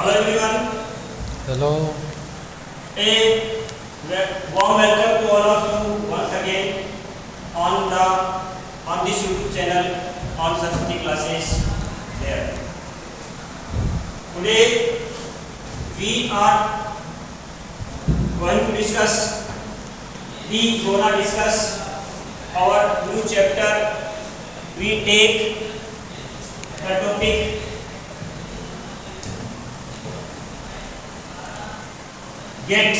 Hello everyone. Hello. A warm welcome to all of you once again on this YouTube channel on Saraswati classes there. Today we are going to discuss our new chapter. We take the topic get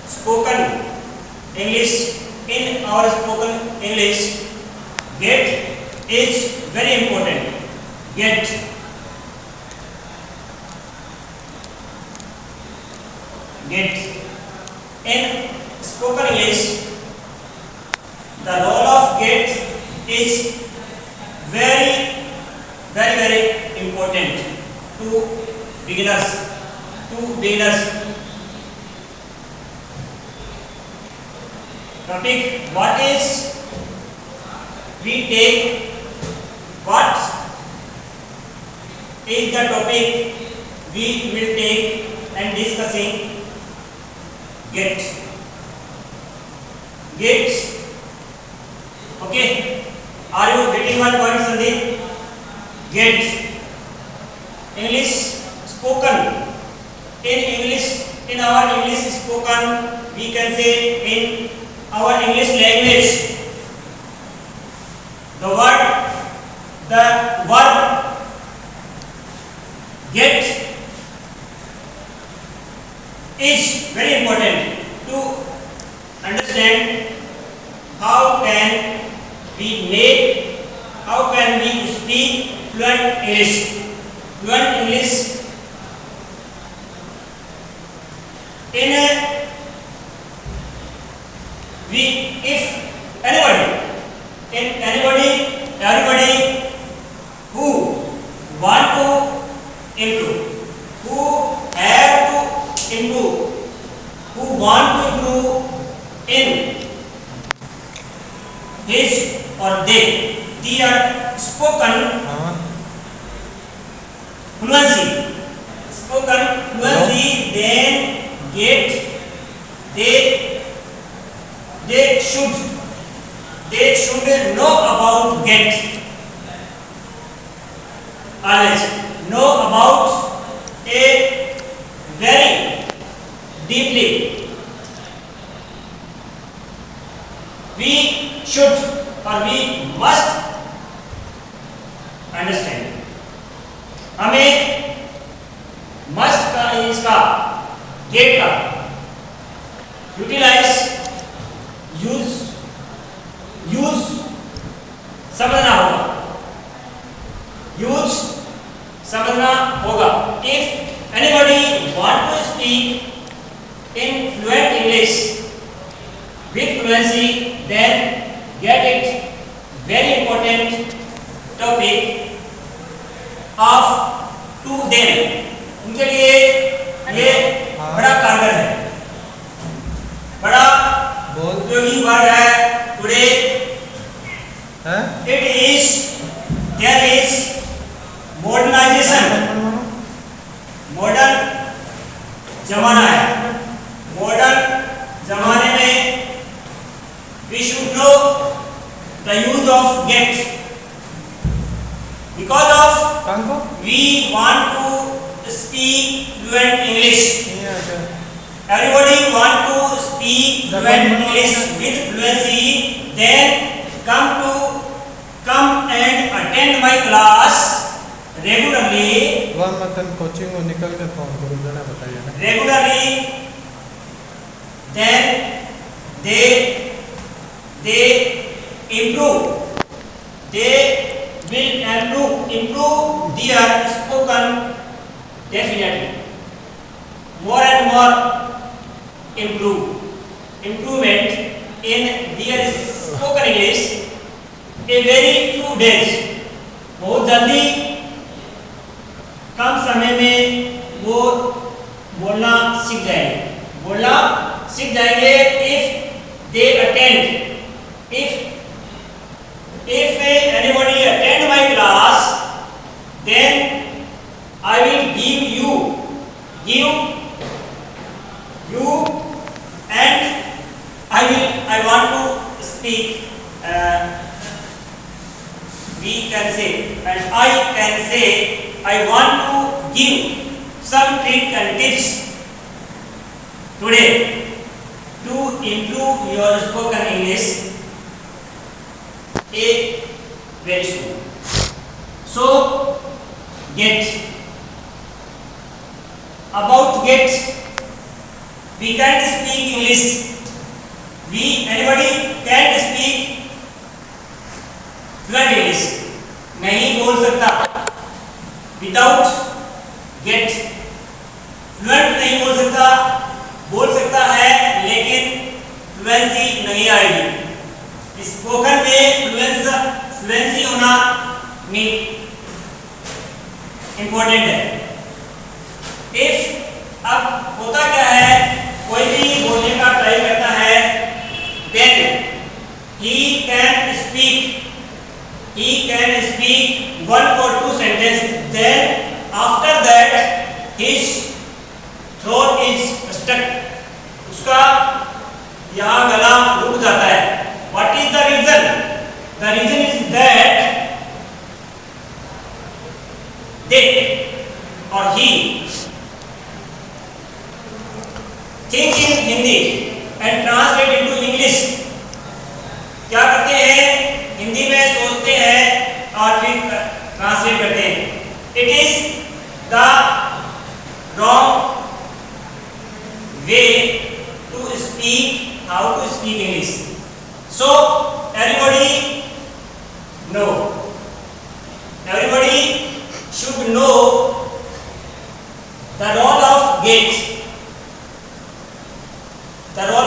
spoken English. In our spoken English, get is very important. Get in spoken English, the role of get is very important to beginners. Topic: what is we take? What is the topic we will take and discussing? Get. Okay. Are you getting my point, Sandeep? Get. English spoken. In our English spoken, we can say in our English language, the verb get is very important to understand how can we speak fluent English. Everybody who want to improve, who have to improve, who want to improve in his or their spoken fluency, then they should know about get. Always know about a very deeply. We should or we must understand. हमें must का इसका gate का utilise use समझना होगा. If anybody want to speak in fluent English with fluency, then get it. Very important topic of to them. उनके लिए ये बड़ा कारगर है, बड़ा उपयोगी वर्ड है. Today there is modernization. Modern जमाना है. मॉडर्न जमाने में we should know the use of get because of we want to speak fluent English. Everybody want to speak fluent English with fluency, then come and attend my class regularly. Coaching में निकल के phone करो जरा बताइए ना. Regularly, then they improve. They will improve their spoken definitely. More and more improvement in their spoken English. A very few days, बहुत जल्दी कम समय में वो बोलना सीख जाएंगे. If they attend, if anybody attend my class, then I will give and I can say I want to give some trick and tips today to improve your spoken English a very soon. So get about get, we can't speak English. Anybody can't speak fluent English. नहीं बोल सकता without get. fluent नहीं बोल सकता है लेकिन fluency नहीं आएगी. स्पोकन में फ्लुएंसी होना इम्पोर्टेंट है. इफ अब होता क्या है, कोई भी बोलने का ट्राई करता है, then he can speak one or two sentences, then after that his throat is stuck. उसका यहाँ गला रुक जाता है. What is the reason? The reason is that they or he think in Hindi and translate into English. क्या करते हैं, हिंदी में सोचते हैं और फिर ट्रांसलेट करते हैं. It is the wrong way to speak, how to speak English. So everybody should know the role of get. The role